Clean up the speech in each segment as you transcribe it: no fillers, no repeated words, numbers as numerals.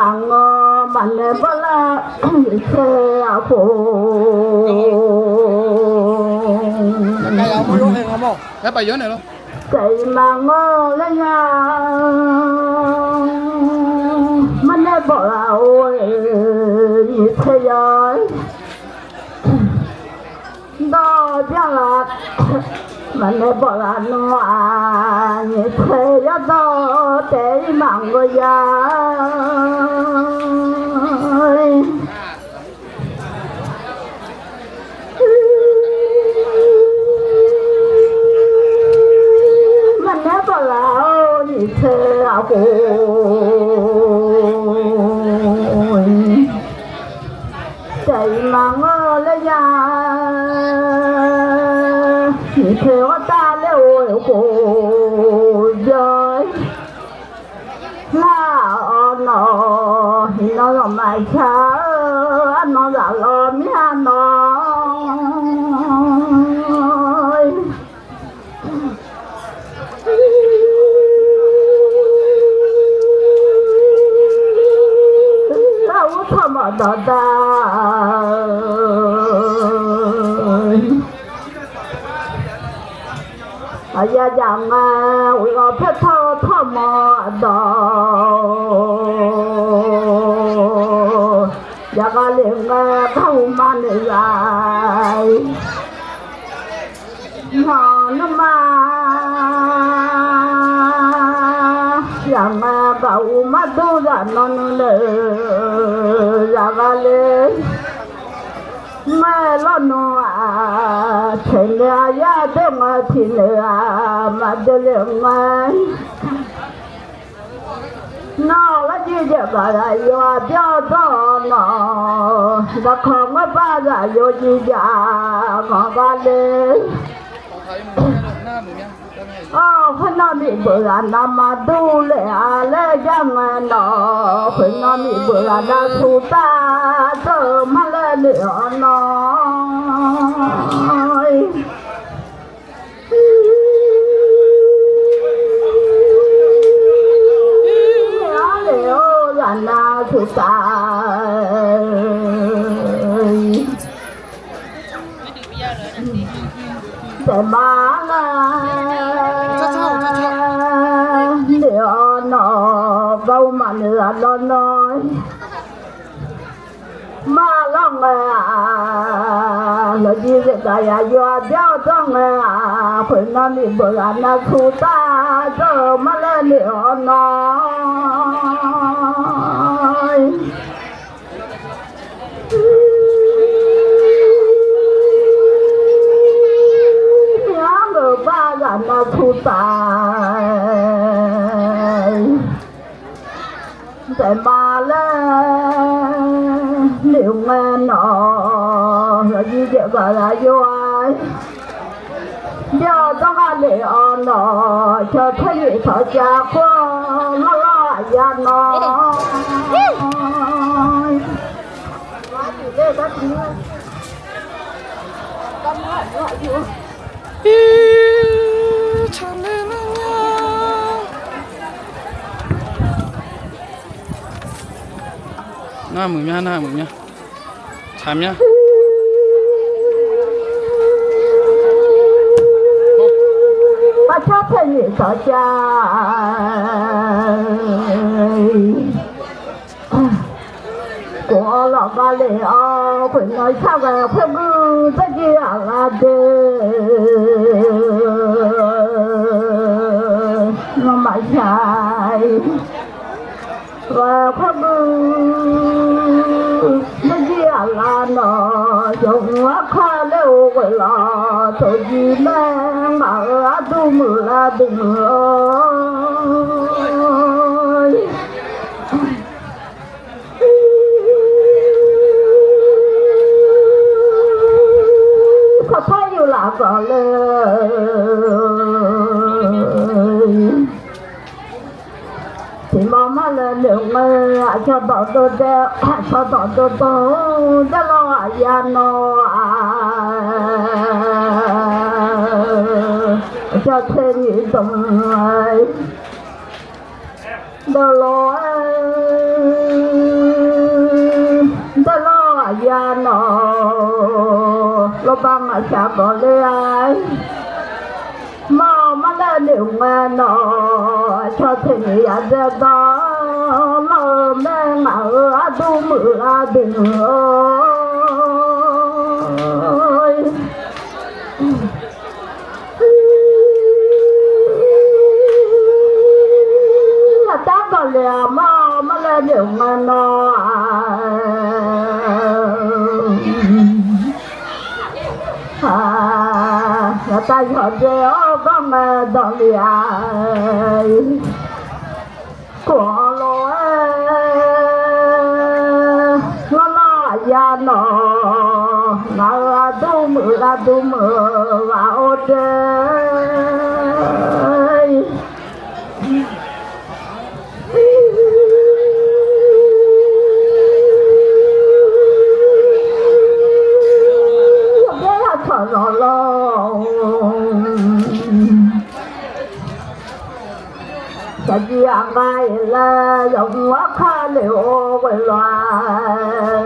만내 발라 세아고 Cái ông muốn hay không? Cái bài gió này luôn. cây mang lên nhà 만내 발라 ôi 세요 너 잘라 만내 발라 너아 세요 너 대망 거야 하고 대망을 내야 태웠다 내오고 나 너로 말차 너라 미안해 다다 아야 장아 우리가 패터 터마다 야갈랭아 가우마네야 너는마 양아 가우마도라 너는 야갈레 말로노아 텔레야 데마 틸레야 마들레마 나라 지제바라 요아 뼈도노 나콩아 바자 요지자 가갈레 hôm nay bị bữa ăn nằm đu lệ lệ giang nó hôm nay bị bữa ăn đã thu ta giờ mà lệ lửa nó lửa là na thu ta để mà nó câu mà nữa nó nói mà lòng là gì vậy cả ya yo đeo trong phải nó bị bữa ăn nó thu ta giờ mà lên nữa nói ba gần là thu tài để mà lên liệu nghe nó là gì vậy gọi là vô ai giờ trong cái liệu nó cho thấy thở cha khoa nó lo ya nó na mừng nha chạm nhá bà cha thấy gì sợ cha của lọ ba lệ phải nói sao về phải cứ tất nhiên là nó mãi sai và phải cứ tất nhiên là nó dùng khá lâu rồi là thôi gì mang mà tu mưa là đừng ơi có thấyอยู่là có lời thì mà lên đường cho tao tôi cho tao tôi đã lo ya nó cho thêm những đồng đó lo lo băng ở xa có lê mà lên nếu nghe nó cho thế này ra đó lo mẹ ngỡ đu mưa đừng ơi ta có lẽ mà lên nếu nghe nó ta cho rêu con đòn lìa của lối nó ya nó ngã đu mưa vào trời rồi lo cái gì ăn ngay là giống quá khá liệu với loài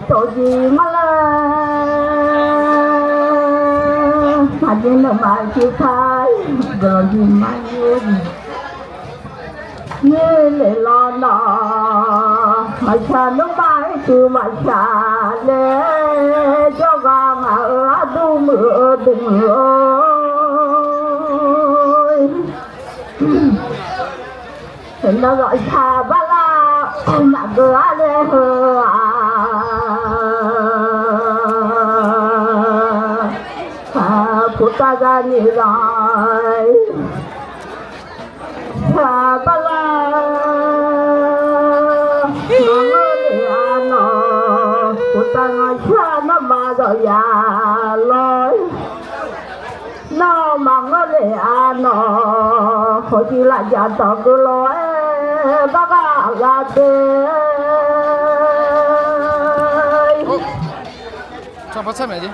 chỗ gì mà đi nó mai chịu khai rồi gì mai như lệ lo nọ mà cha nó bay từ mà cha lệ cho gà mà ở đu mưa đừng ơi nó gọi cha ba la mà cửa lệ hờ phụ ta ra như rồi cha ba la ta nói cha nó mà rồi già lối nó mà nó để nó hồi chỉ là già tao cứ lối bác à là thế cho phát xem này đi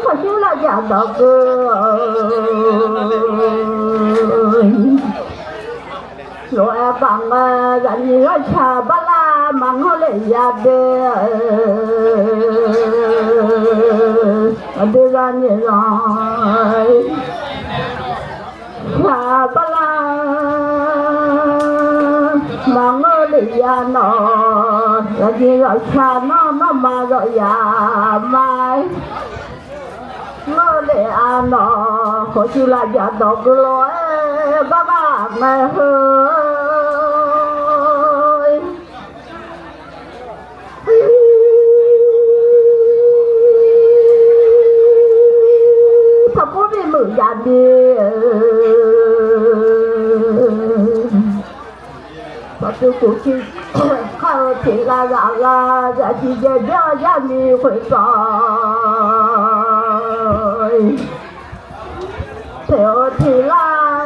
hồi chỉ là già tao cứ rồi bằng gần như cha ba la mà nó lấy ra đưa ra như rồi cha ba la mà nó lấy ra nó gần như rồi cha nó mà rồi già mai nó để nó có chỉ là già đó cứ lối bác bác này hơi sao có bị mượn già đi và tôi cũng chỉ không chỉ là dạ chỉ để cho gia đình khỏe rồi theo thì là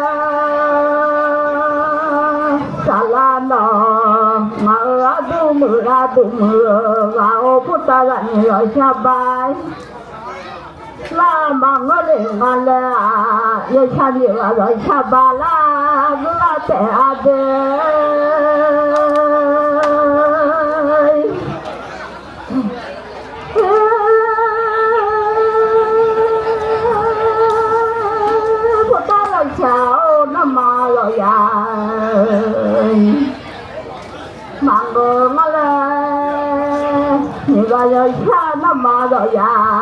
xà la nọ ngỡ đu mưa vào phút ta lạnh rồi cha bài la mà ngỡ để ngan là như cha nhiều rồi cha ba la cứ là trẻ đê cháu nó mà rồi à mà ngờ mà lên như vậy rồi cha nó mà rồi à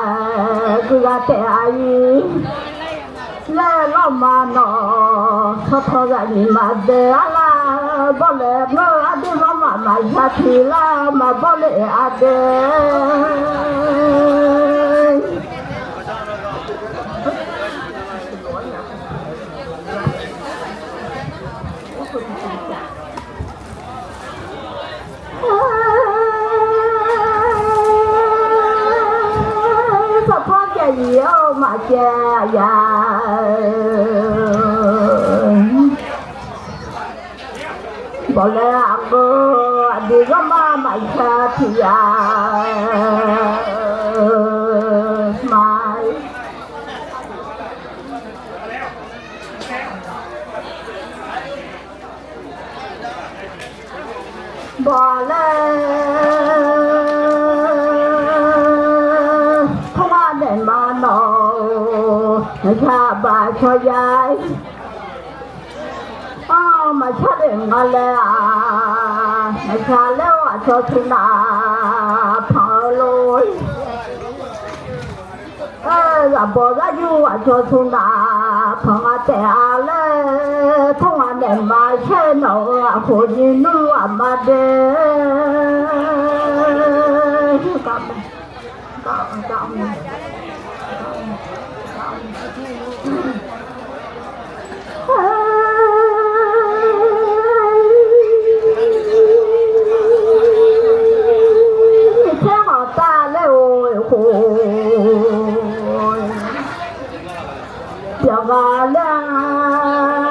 cứ ra trẻ ai lên nó mà nó thôi ra gì mà để là bỏ lệ nó đi mà cha thì là mà bỏ lệ để gì mà cha già bỏ lẽ ăn đi có mà cha thì già mai บ่လဲทว่าเด่นมาหนอชาบาชอยายมาชาเด่นมาแล้วมาชาแล้วชอทุนาพาลอยบ่ก็อยู่ชอทุนาพาแต่อะไรทว่าเด่นมาเช่นเอาคนนี้นู่นมาเด้